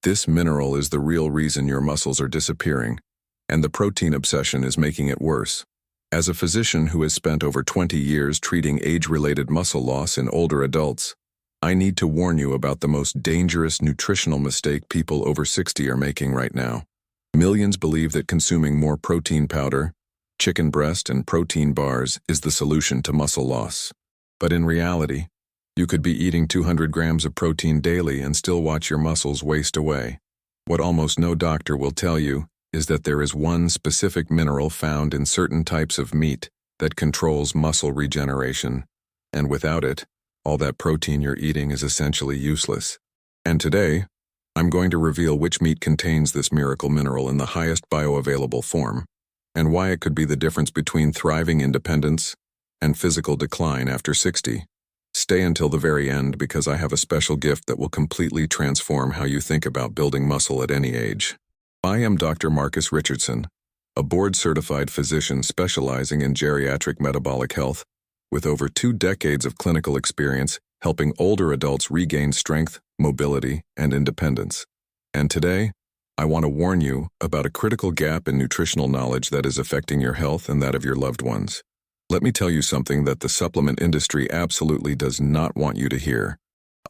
This mineral is the real reason your muscles are disappearing, and the protein obsession is making it worse. As a physician who has spent over 20 years treating age-related muscle loss in older adults, I need to warn you about the most dangerous nutritional mistake people over 60 are making right now. Millions believe that consuming more protein powder, chicken breast, and protein bars is the solution to muscle loss. But in reality, you could be eating 200 grams of protein daily and still watch your muscles waste away. What almost no doctor will tell you is that there is one specific mineral found in certain types of meat that controls muscle regeneration, and without it, all that protein you're eating is essentially useless. And today, I'm going to reveal which meat contains this miracle mineral in the highest bioavailable form, and why it could be the difference between thriving independence and physical decline after 60. Stay until the very end because I have a special gift that will completely transform how you think about building muscle at any age. I am Dr. Marcus Richardson, a board-certified physician specializing in geriatric metabolic health, with over 2 decades of clinical experience helping older adults regain strength, mobility, and independence. And today, I want to warn you about a critical gap in nutritional knowledge that is affecting your health and that of your loved ones. Let me tell you something that the supplement industry absolutely does not want you to hear.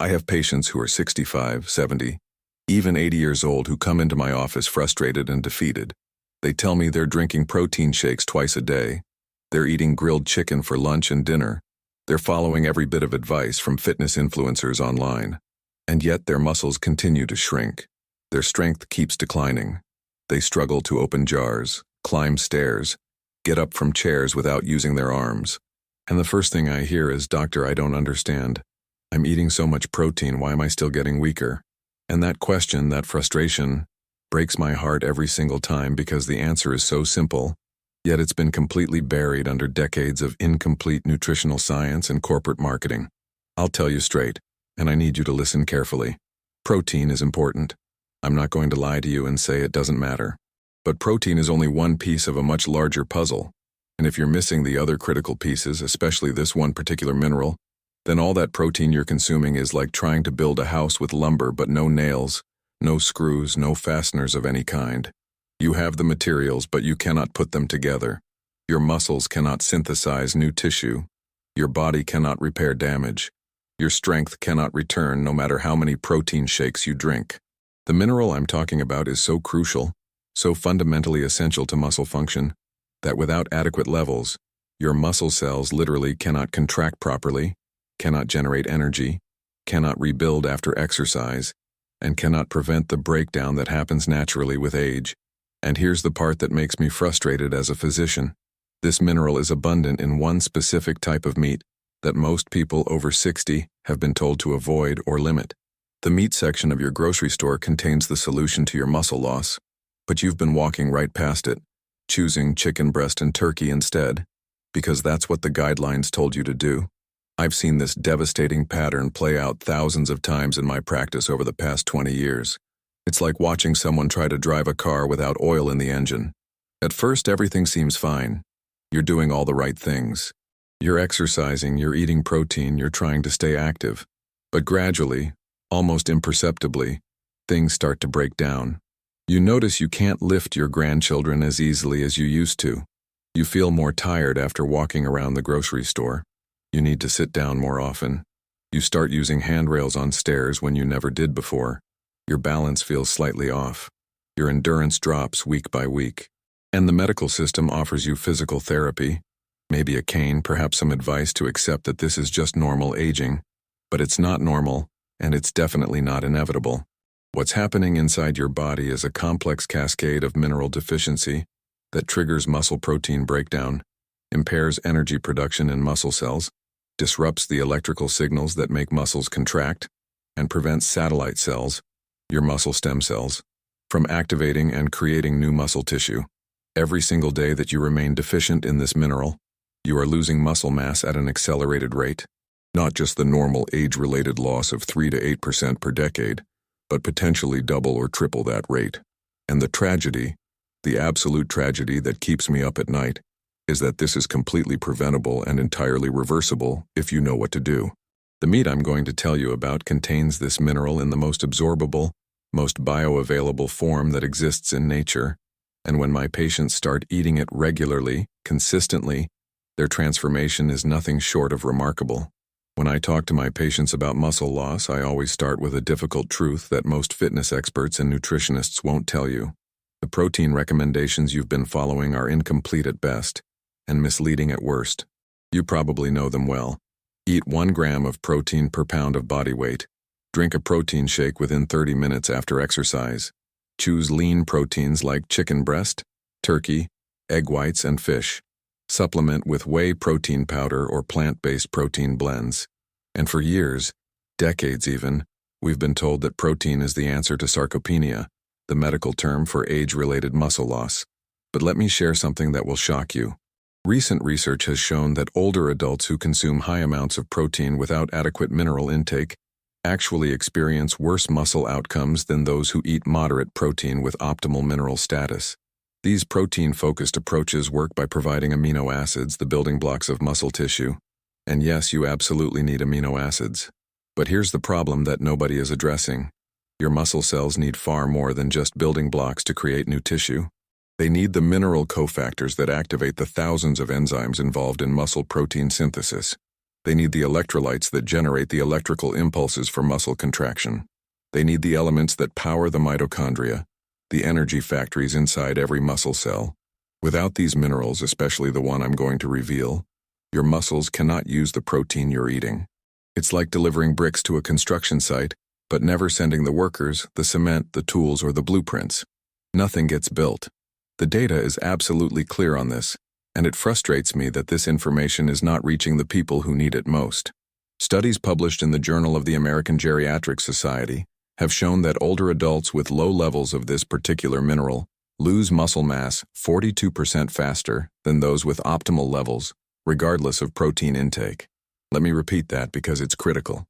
I have patients who are 65, 70, even 80 years old who come into my office frustrated and defeated. They tell me they're drinking protein shakes twice a day. They're eating grilled chicken for lunch and dinner. They're following every bit of advice from fitness influencers online. And yet their muscles continue to shrink. Their strength keeps declining. They struggle to open jars, climb stairs, get up from chairs without using their arms. And the first thing I hear is, "Doctor, I don't understand. I'm eating so much protein, why am I still getting weaker?" And that question, that frustration, breaks my heart every single time because the answer is so simple, yet it's been completely buried under decades of incomplete nutritional science and corporate marketing. I'll tell you straight, and I need you to listen carefully. Protein is important. I'm not going to lie to you and say it doesn't matter. But protein is only one piece of a much larger puzzle, and if you're missing the other critical pieces, especially this one particular mineral, then all that protein you're consuming is like trying to build a house with lumber but no nails, no screws, no fasteners of any kind. You have the materials, but you cannot put them together. Your muscles cannot synthesize new tissue. Your body cannot repair damage. Your strength cannot return no matter how many protein shakes you drink. The mineral I'm talking about is so crucial, so fundamentally essential to muscle function, that without adequate levels, your muscle cells literally cannot contract properly, cannot generate energy, cannot rebuild after exercise, and cannot prevent the breakdown that happens naturally with age. And here's the part that makes me frustrated as a physician. This mineral is abundant in one specific type of meat that most people over 60 have been told to avoid or limit. The meat section of your grocery store contains the solution to your muscle loss, but you've been walking right past it, choosing chicken breast and turkey instead, because that's what the guidelines told you to do. I've seen this devastating pattern play out thousands of times in my practice over the past 20 years. It's like watching someone try to drive a car without oil in the engine. At first, everything seems fine. You're doing all the right things. You're exercising, you're eating protein, you're trying to stay active. But gradually, almost imperceptibly, things start to break down. You notice you can't lift your grandchildren as easily as you used to. You feel more tired after walking around the grocery store. You need to sit down more often. You start using handrails on stairs when you never did before. Your balance feels slightly off. Your endurance drops week by week. And the medical system offers you physical therapy, maybe a cane, perhaps some advice to accept that this is just normal aging. But it's not normal, and it's definitely not inevitable. What's happening inside your body is a complex cascade of mineral deficiency that triggers muscle protein breakdown, impairs energy production in muscle cells, disrupts the electrical signals that make muscles contract, and prevents satellite cells, your muscle stem cells, from activating and creating new muscle tissue. Every single day that you remain deficient in this mineral, you are losing muscle mass at an accelerated rate, not just the normal age-related loss of 3 to 8% per decade, but potentially double or triple that rate. And the tragedy, the absolute tragedy that keeps me up at night, is that this is completely preventable and entirely reversible if you know what to do. The meat I'm going to tell you about contains this mineral in the most absorbable, most bioavailable form that exists in nature, and when my patients start eating it regularly, consistently, their transformation is nothing short of remarkable. When I talk to my patients about muscle loss, I always start with a difficult truth that most fitness experts and nutritionists won't tell you. The protein recommendations you've been following are incomplete at best and misleading at worst. You probably know them well. Eat 1 gram of protein per pound of body weight. Drink a protein shake within 30 minutes after exercise. Choose lean proteins like chicken breast, turkey, egg whites, and fish. Supplement with whey protein powder or plant-based protein blends. And for years, decades even, we've been told that protein is the answer to sarcopenia, the medical term for age-related muscle loss. But let me share something that will shock you. Recent research has shown that older adults who consume high amounts of protein without adequate mineral intake actually experience worse muscle outcomes than those who eat moderate protein with optimal mineral status. These protein-focused approaches work by providing amino acids, the building blocks of muscle tissue. And yes, you absolutely need amino acids. But here's the problem that nobody is addressing. Your muscle cells need far more than just building blocks to create new tissue. They need the mineral cofactors that activate the thousands of enzymes involved in muscle protein synthesis. They need the electrolytes that generate the electrical impulses for muscle contraction. They need the elements that power the mitochondria, the energy factories inside every muscle cell. Without these minerals, especially the one I'm going to reveal, your muscles cannot use the protein you're eating. It's like delivering bricks to a construction site, but never sending the workers, the cement, the tools, or the blueprints. Nothing gets built. The data is absolutely clear on this, and it frustrates me that this information is not reaching the people who need it most. Studies published in the Journal of the American Geriatric Society have shown that older adults with low levels of this particular mineral lose muscle mass 42% faster than those with optimal levels, regardless of protein intake. Let me repeat that because it's critical.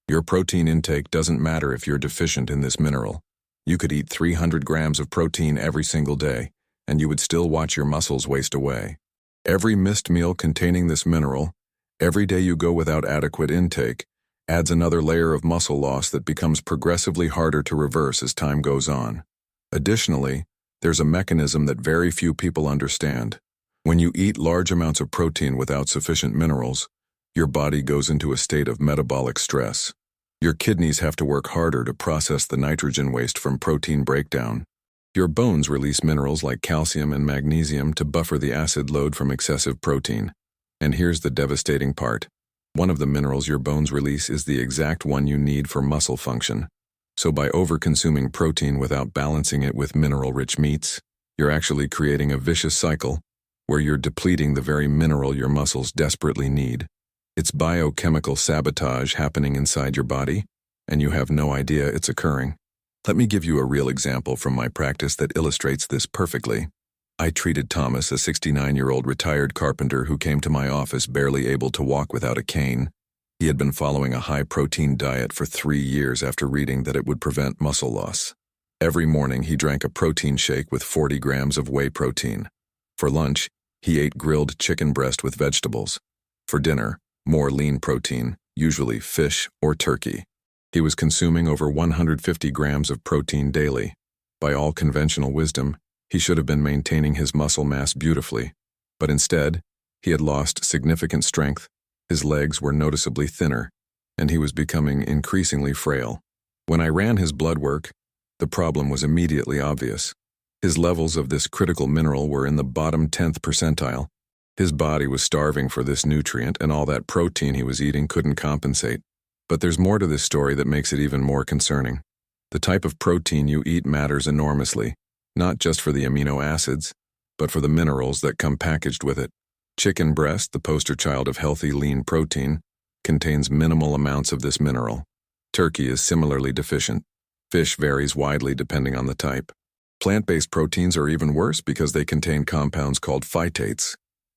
Your protein intake doesn't matter if you're deficient in this mineral. You could eat 300 grams of protein every single day, and you would still watch your muscles waste away. Every missed meal containing this mineral, every day you go without adequate intake, adds another layer of muscle loss that becomes progressively harder to reverse as time goes on. Additionally, there's a mechanism that very few people understand. When you eat large amounts of protein without sufficient minerals, your body goes into a state of metabolic stress. Your kidneys have to work harder to process the nitrogen waste from protein breakdown. Your bones release minerals like calcium and magnesium to buffer the acid load from excessive protein. And here's the devastating part. One of the minerals your bones release is the exact one you need for muscle function. So by over-consuming protein without balancing it with mineral-rich meats, you're actually creating a vicious cycle where you're depleting the very mineral your muscles desperately need. It's biochemical sabotage happening inside your body, and you have no idea it's occurring. Let me give you a real example from my practice that illustrates this perfectly. I treated Thomas, a 69-year-old retired carpenter who came to my office barely able to walk without a cane. He had been following a high-protein diet for 3 years after reading that it would prevent muscle loss. Every morning he drank a protein shake with 40 grams of whey protein. For lunch, he ate grilled chicken breast with vegetables. For dinner, more lean protein, usually fish or turkey. He was consuming over 150 grams of protein daily. By all conventional wisdom, he should have been maintaining his muscle mass beautifully. But instead, he had lost significant strength, his legs were noticeably thinner, and he was becoming increasingly frail. When I ran his blood work, the problem was immediately obvious. His levels of this critical mineral were in the bottom 10th percentile. His body was starving for this nutrient, and all that protein he was eating couldn't compensate. But there's more to this story that makes it even more concerning. The type of protein you eat matters enormously, not just for the amino acids, but for the minerals that come packaged with it. Chicken breast, the poster child of healthy lean protein, contains minimal amounts of this mineral. Turkey is similarly deficient. Fish varies widely depending on the type. Plant-based proteins are even worse because they contain compounds called phytates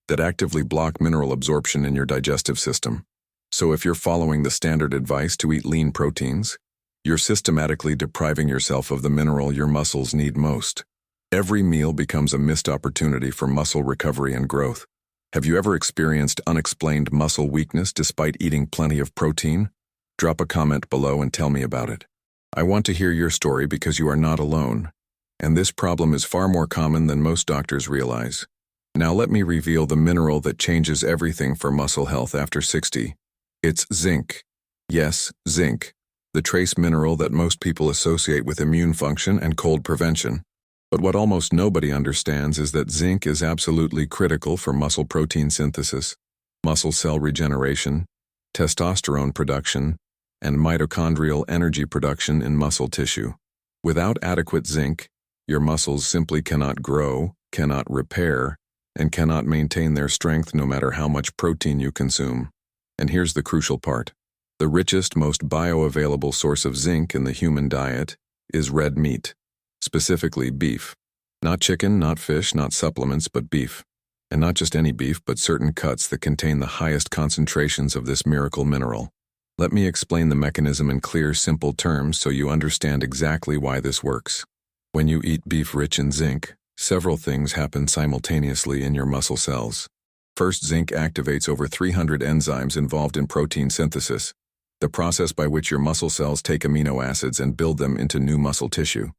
that actively block mineral absorption in your digestive system. So if you're following the standard advice to eat lean proteins, you're systematically depriving yourself of the mineral your muscles need most. Every meal becomes a missed opportunity for muscle recovery and growth. Have you ever experienced unexplained muscle weakness despite eating plenty of protein? Drop a comment below and tell me about it. I want to hear your story because you are not alone. And this problem is far more common than most doctors realize. Now let me reveal the mineral that changes everything for muscle health after 60. It's zinc. Yes, zinc, the trace mineral that most people associate with immune function and cold prevention. But what almost nobody understands is that zinc is absolutely critical for muscle protein synthesis, muscle cell regeneration, testosterone production, and mitochondrial energy production in muscle tissue. Without adequate zinc, your muscles simply cannot grow, cannot repair, and cannot maintain their strength no matter how much protein you consume. And here's the crucial part. The richest, most bioavailable source of zinc in the human diet is red meat, specifically beef. Not chicken, not fish, not supplements, but beef. And not just any beef, but certain cuts that contain the highest concentrations of this miracle mineral. Let me explain the mechanism in clear, simple terms so you understand exactly why this works. When you eat beef rich in zinc, several things happen simultaneously in your muscle cells. First, zinc activates over 300 enzymes involved in protein synthesis, the process by which your muscle cells take amino acids and build them into new muscle tissue.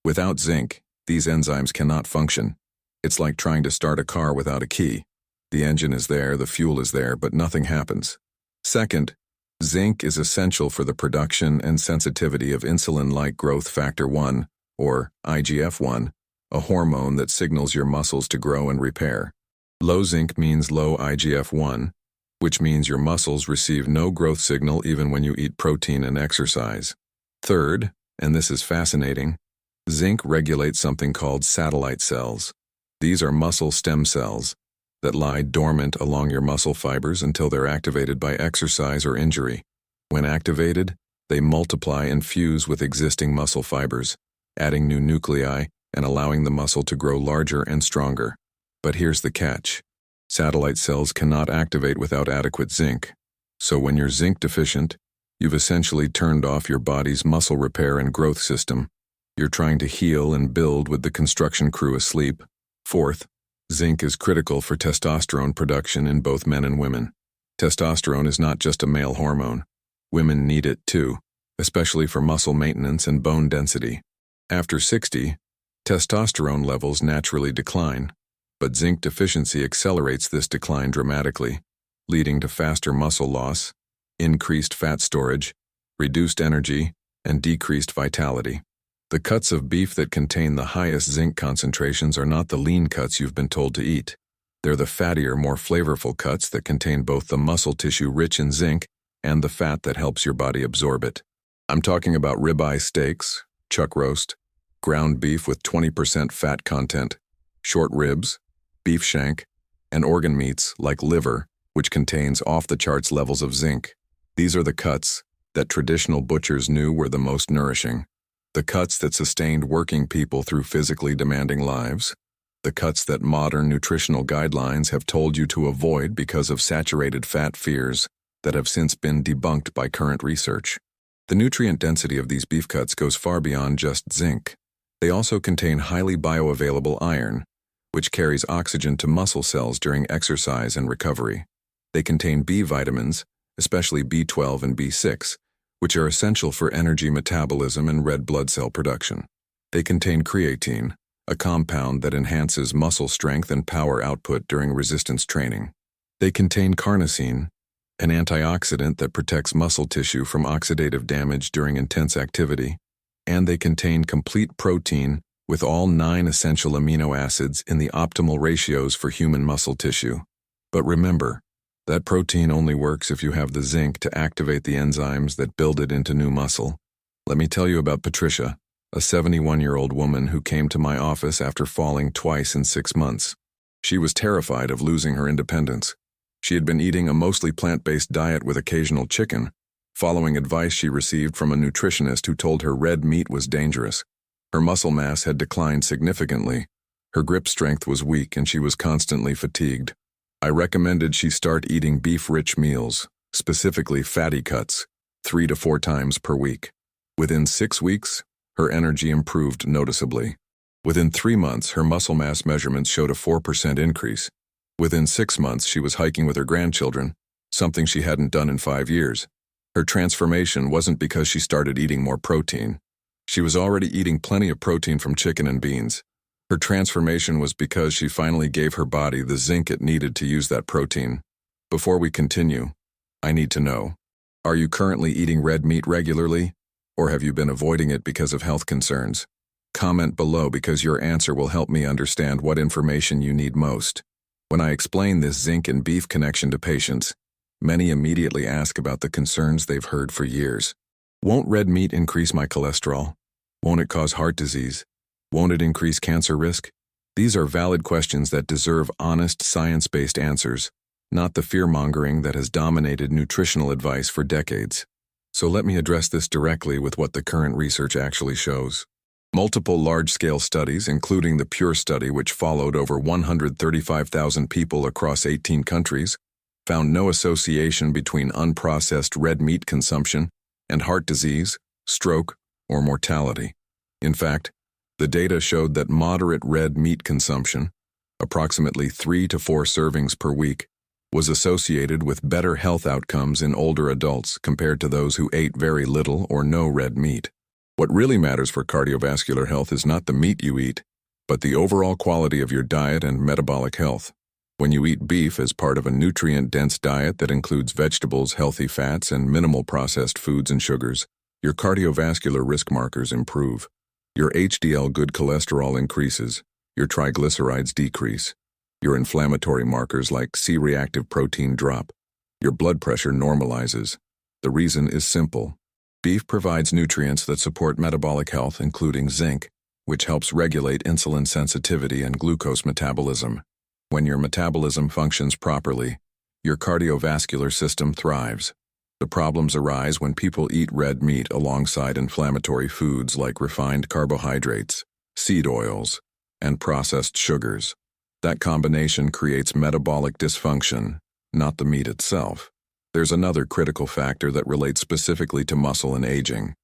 Without zinc, these enzymes cannot function. It's like trying to start a car without a key. The engine is there, the fuel is there, but nothing happens. Second, zinc is essential for the production and sensitivity of insulin-like growth factor 1, or IGF-1, a hormone that signals your muscles to grow and repair. Low zinc means low IGF-1, which means your muscles receive no growth signal even when you eat protein and exercise. Third, and this is fascinating, zinc regulates something called satellite cells. These are muscle stem cells that lie dormant along your muscle fibers until they're activated by exercise or injury. When activated, they multiply and fuse with existing muscle fibers, adding new nuclei and allowing the muscle to grow larger and stronger. But here's the catch. Satellite cells cannot activate without adequate zinc. So when you're zinc deficient, you've essentially turned off your body's muscle repair and growth system. You're trying to heal and build with the construction crew asleep. Fourth, zinc is critical for testosterone production in both men and women. Testosterone is not just a male hormone. Women need it too, especially for muscle maintenance and bone density. After 60, testosterone levels naturally decline, but zinc deficiency accelerates this decline dramatically, leading to faster muscle loss, increased fat storage, reduced energy, and decreased vitality. The cuts of beef that contain the highest zinc concentrations are not the lean cuts you've been told to eat. They're the fattier, more flavorful cuts that contain both the muscle tissue rich in zinc and the fat that helps your body absorb it. I'm talking about ribeye steaks, chuck roast, ground beef with 20% fat content, short ribs, beef shank, and organ meats like liver, which contains off-the-charts levels of zinc. These are the cuts that traditional butchers knew were the most nourishing. The cuts that sustained working people through physically demanding lives. The cuts that modern nutritional guidelines have told you to avoid because of saturated fat fears that have since been debunked by current research. The nutrient density of these beef cuts goes far beyond just zinc. They also contain highly bioavailable iron, which carries oxygen to muscle cells during exercise and recovery. They contain B vitamins, especially B12 and B6, which are essential for energy metabolism and red blood cell production. They contain creatine, a compound that enhances muscle strength and power output during resistance training. They contain carnosine, an antioxidant that protects muscle tissue from oxidative damage during intense activity. And they contain complete protein with all 9 essential amino acids in the optimal ratios for human muscle tissue. But remember, that protein only works if you have the zinc to activate the enzymes that build it into new muscle. Let me tell you about Patricia, a 71-year-old woman who came to my office after falling twice in 6 months. She was terrified of losing her independence. She had been eating a mostly plant-based diet with occasional chicken, following advice she received from a nutritionist who told her red meat was dangerous. Her muscle mass had declined significantly. Her grip strength was weak and she was constantly fatigued. I recommended she start eating beef-rich meals, specifically fatty cuts, 3 to 4 times per week. Within 6 weeks, her energy improved noticeably. Within 3 months, her muscle mass measurements showed a 4% increase. Within 6 months, she was hiking with her grandchildren, something she hadn't done in 5 years. Her transformation wasn't because she started eating more protein. She was already eating plenty of protein from chicken and beans. Her transformation was because she finally gave her body the zinc it needed to use that protein. Before we continue, I need to know, are you currently eating red meat regularly, or have you been avoiding it because of health concerns? Comment below because your answer will help me understand what information you need most. When I explain this zinc and beef connection to patients, many immediately ask about the concerns they've heard for years. Won't red meat increase my cholesterol? Won't it cause heart disease? Won't it increase cancer risk? These are valid questions that deserve honest, science-based answers, not the fear-mongering that has dominated nutritional advice for decades. So let me address this directly with what the current research actually shows. Multiple large-scale studies, including the PURE study which followed over 135,000 people across 18 countries, found no association between unprocessed red meat consumption and heart disease, stroke, or mortality. In fact, the data showed that moderate red meat consumption, approximately 3 to 4 servings per week, was associated with better health outcomes in older adults compared to those who ate very little or no red meat. What really matters for cardiovascular health is not the meat you eat, but the overall quality of your diet and metabolic health. When you eat beef as part of a nutrient-dense diet that includes vegetables, healthy fats, and minimal processed foods and sugars, your cardiovascular risk markers improve. Your HDL good cholesterol increases, your triglycerides decrease, your inflammatory markers like C-reactive protein drop, your blood pressure normalizes. The reason is simple. Beef provides nutrients that support metabolic health, including zinc, which helps regulate insulin sensitivity and glucose metabolism. When your metabolism functions properly, your cardiovascular system thrives. The problems arise when people eat red meat alongside inflammatory foods like refined carbohydrates, seed oils, and processed sugars. That combination creates metabolic dysfunction, not the meat itself. There's another critical factor that relates specifically to muscle and aging.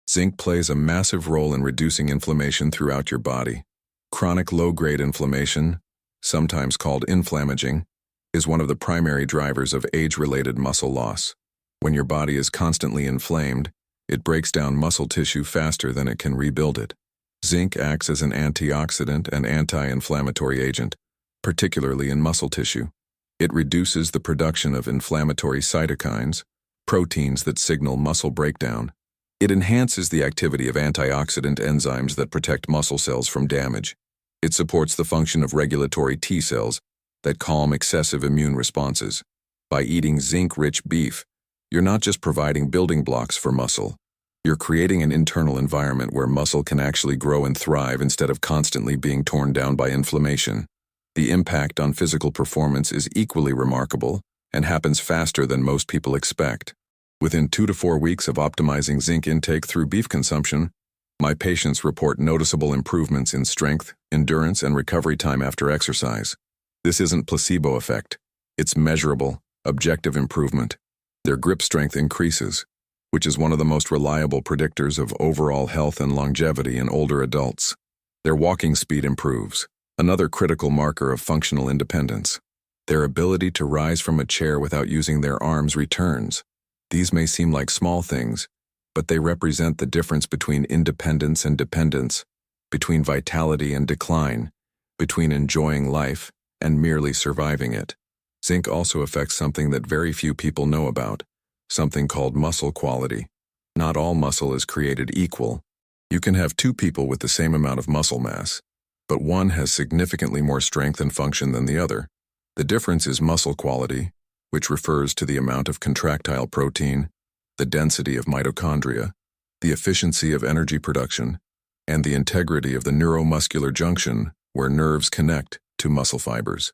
Zinc plays a massive role in reducing inflammation throughout your body. Chronic low-grade inflammation, sometimes called inflammaging, is one of the primary drivers of age-related muscle loss. When your body is constantly inflamed, it breaks down muscle tissue faster than it can rebuild it. Zinc acts as an antioxidant and anti-inflammatory agent, particularly in muscle tissue. It reduces the production of inflammatory cytokines, proteins that signal muscle breakdown. It enhances the activity of antioxidant enzymes that protect muscle cells from damage. It supports the function of regulatory T cells that calm excessive immune responses. By eating zinc-rich beef, you're not just providing building blocks for muscle. You're creating an internal environment where muscle can actually grow and thrive instead of constantly being torn down by inflammation. The impact on physical performance is equally remarkable and happens faster than most people expect. Within 2 to 4 weeks of optimizing zinc intake through beef consumption, my patients report noticeable improvements in strength, endurance, and recovery time after exercise. This isn't placebo effect. It's measurable, objective improvement. Their grip strength increases, which is one of the most reliable predictors of overall health and longevity in older adults. Their walking speed improves, another critical marker of functional independence. Their ability to rise from a chair without using their arms returns. These may seem like small things, but they represent the difference between independence and dependence, between vitality and decline, between enjoying life and merely surviving it. Zinc also affects something that very few people know about, something called muscle quality. Not all muscle is created equal. You can have 2 people with the same amount of muscle mass, but one has significantly more strength and function than the other. The difference is muscle quality, which refers to the amount of contractile protein, the density of mitochondria, the efficiency of energy production, and the integrity of the neuromuscular junction where nerves connect to muscle fibers.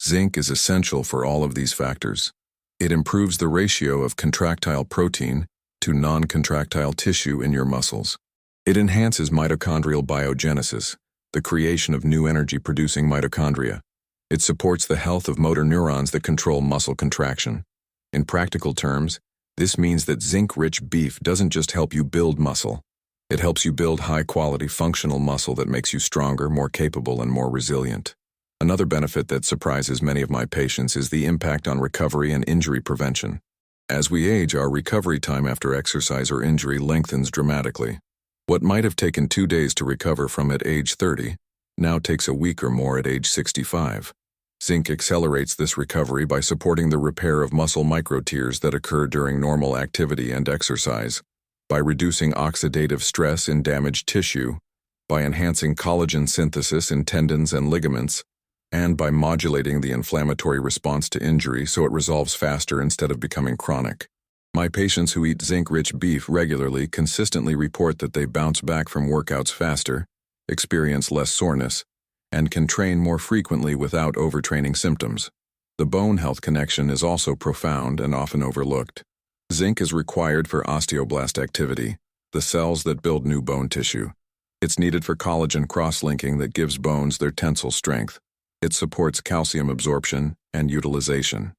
Zinc is essential for all of these factors. It improves the ratio of contractile protein to non-contractile tissue in your muscles. It enhances mitochondrial biogenesis, the creation of new energy-producing mitochondria. It supports the health of motor neurons that control muscle contraction. In practical terms, this means that zinc-rich beef doesn't just help you build muscle. It helps you build high-quality functional muscle that makes you stronger, more capable, and more resilient. Another benefit that surprises many of my patients is the impact on recovery and injury prevention. As we age, our recovery time after exercise or injury lengthens dramatically. What might have taken 2 days to recover from at age 30 now takes a week or more at age 65. Zinc accelerates this recovery by supporting the repair of muscle microtears that occur during normal activity and exercise, by reducing oxidative stress in damaged tissue, by enhancing collagen synthesis in tendons and ligaments, and by modulating the inflammatory response to injury so it resolves faster instead of becoming chronic. My patients who eat zinc-rich beef regularly consistently report that they bounce back from workouts faster, experience less soreness, and can train more frequently without overtraining symptoms. The bone health connection is also profound and often overlooked. Zinc is required for osteoblast activity, the cells that build new bone tissue. It's needed for collagen cross-linking that gives bones their tensile strength. It supports calcium absorption and utilization.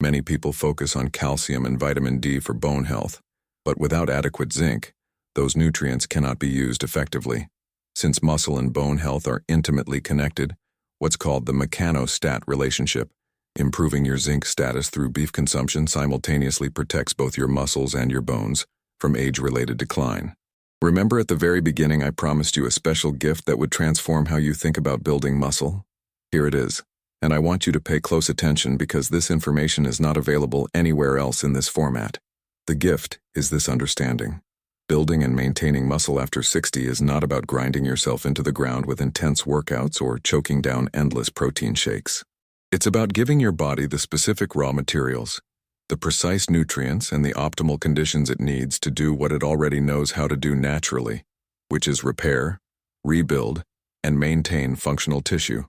Many people focus on calcium and vitamin D for bone health, but without adequate zinc, those nutrients cannot be used effectively. Since muscle and bone health are intimately connected, what's called the mechanostat relationship, improving your zinc status through beef consumption simultaneously protects both your muscles and your bones from age-related decline. Remember at the very beginning I promised you a special gift that would transform how you think about building muscle? Here it is, and I want you to pay close attention because this information is not available anywhere else in this format. The gift is this understanding. Building and maintaining muscle after 60 is not about grinding yourself into the ground with intense workouts or choking down endless protein shakes. It's about giving your body the specific raw materials, the precise nutrients and the optimal conditions it needs to do what it already knows how to do naturally, which is repair, rebuild, and maintain functional tissue.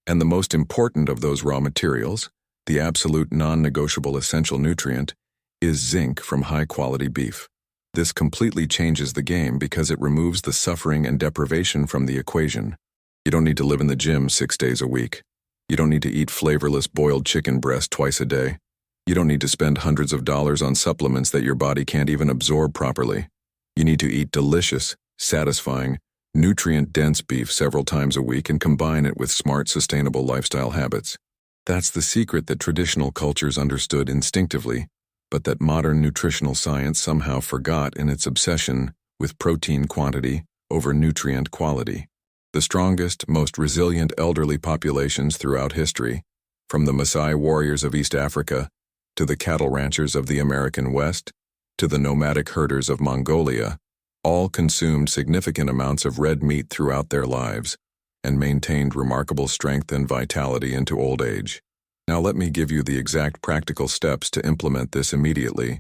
And the most important of those raw materials, the absolute non-negotiable essential nutrient, is zinc from high-quality beef. This completely changes the game because it removes the suffering and deprivation from the equation. You don't need to live in the gym 6 days a week. You don't need to eat flavorless boiled chicken breast twice a day. You don't need to spend hundreds of dollars on supplements that your body can't even absorb properly. You need to eat delicious, satisfying, nutrient-dense beef several times a week and combine it with smart, sustainable lifestyle habits. That's the secret that traditional cultures understood instinctively, but that modern nutritional science somehow forgot in its obsession with protein quantity over nutrient quality. The strongest, most resilient elderly populations throughout history, from the Maasai warriors of East Africa, to the cattle ranchers of the American West, to the nomadic herders of Mongolia, all consumed significant amounts of red meat throughout their lives and maintained remarkable strength and vitality into old age. Now let me give you the exact practical steps to implement this immediately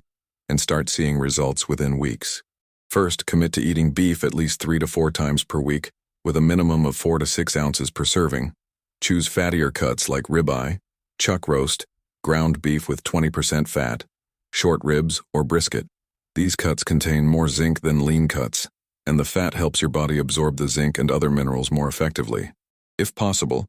and start seeing results within weeks. First, commit to eating beef at least 3 to 4 times per week with a minimum of 4 to 6 ounces per serving. Choose fattier cuts like ribeye, chuck roast, ground beef with 20% fat, short ribs, or brisket. These cuts contain more zinc than lean cuts, and the fat helps your body absorb the zinc and other minerals more effectively. If possible,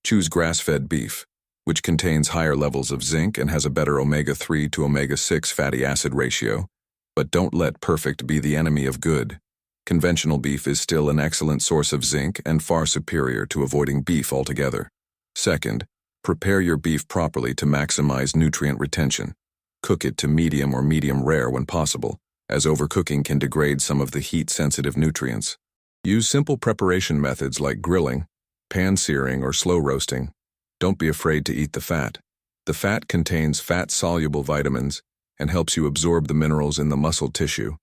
choose grass-fed beef, which contains higher levels of zinc and has a better omega-3 to omega-6 fatty acid ratio, but don't let perfect be the enemy of good. Conventional beef is still an excellent source of zinc and far superior to avoiding beef altogether. Second, prepare your beef properly to maximize nutrient retention. Cook it to medium or medium rare when possible, as overcooking can degrade some of the heat-sensitive nutrients. Use simple preparation methods like grilling, pan-searing, or slow roasting. Don't be afraid to eat the fat. The fat contains fat-soluble vitamins and helps you absorb the minerals in the muscle tissue.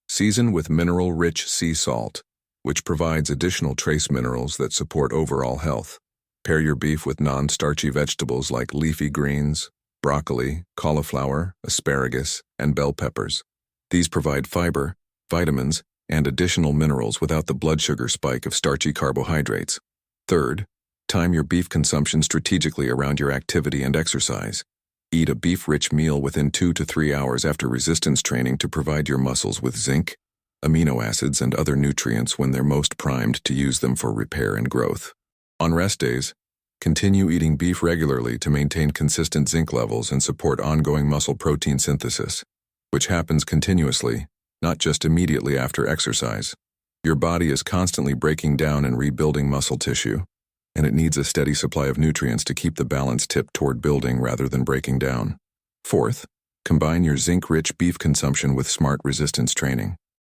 Season with mineral-rich sea salt, which provides additional trace minerals that support overall health. Pair your beef with non-starchy vegetables like leafy greens, broccoli, cauliflower, asparagus, and bell peppers. These provide fiber, vitamins, and additional minerals without the blood sugar spike of starchy carbohydrates. Third, time your beef consumption strategically around your activity and exercise. Eat a beef-rich meal within 2 to 3 hours after resistance training to provide your muscles with zinc, amino acids, and other nutrients when they're most primed to use them for repair and growth. On rest days, continue eating beef regularly to maintain consistent zinc levels and support ongoing muscle protein synthesis, which happens continuously, not just immediately after exercise. Your body is constantly breaking down and rebuilding muscle tissue, and it needs a steady supply of nutrients to keep the balance tipped toward building rather than breaking down. Fourth, Combine your zinc-rich beef consumption with smart resistance training.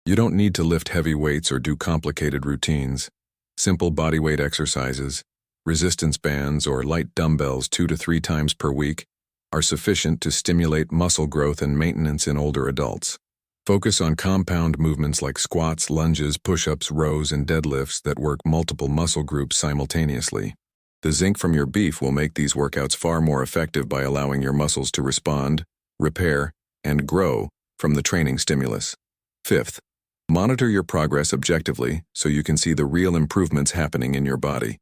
You don't need to lift heavy weights or do complicated routines. Simple bodyweight exercises, resistance bands, or light dumbbells 2 to 3 times per week are sufficient to stimulate muscle growth and maintenance in older adults. Focus on compound movements like squats, lunges, push-ups, rows, and deadlifts that work multiple muscle groups simultaneously. The zinc from your beef will make these workouts far more effective by allowing your muscles to respond, repair, and grow from the training stimulus. Fifth, monitor your progress objectively so you can see the real improvements happening in your body.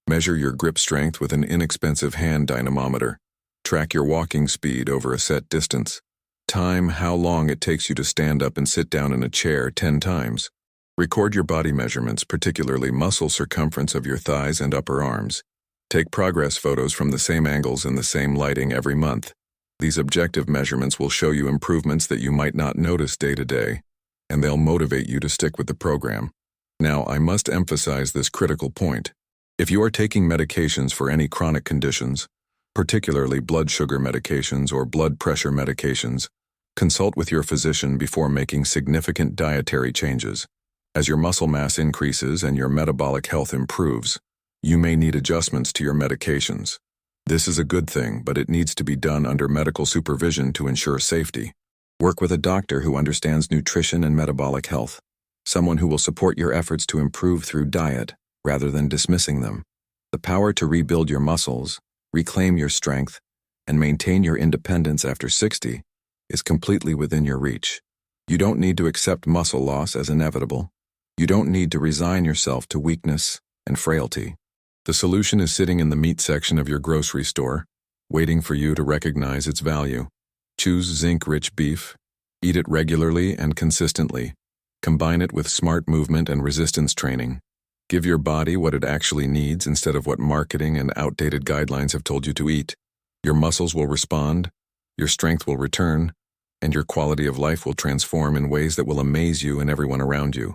Measure your grip strength with an inexpensive hand dynamometer. Track your walking speed over a set distance. Time how long it takes you to stand up and sit down in a chair 10 times. Record your body measurements, particularly muscle circumference of your thighs and upper arms. Take progress photos from the same angles and the same lighting every month. These objective measurements will show you improvements that you might not notice day to day, and they'll motivate you to stick with the program. Now, I must emphasize this critical point. If you are taking medications for any chronic conditions, particularly blood sugar medications or blood pressure medications, consult with your physician before making significant dietary changes. As your muscle mass increases and your metabolic health improves, you may need adjustments to your medications. This is a good thing, but it needs to be done under medical supervision to ensure safety. Work with a doctor who understands nutrition and metabolic health, someone who will support your efforts to improve through diet rather than dismissing them. The power to rebuild your muscles, reclaim your strength, and maintain your independence after 60 is completely within your reach. You don't need to accept muscle loss as inevitable. You don't need to resign yourself to weakness and frailty. The solution is sitting in the meat section of your grocery store, waiting for you to recognize its value. Choose zinc-rich beef. Eat it regularly and consistently. Combine it with smart movement and resistance training. Give your body what it actually needs instead of what marketing and outdated guidelines have told you to eat. Your muscles will respond, your strength will return, and your quality of life will transform in ways that will amaze you and everyone around you.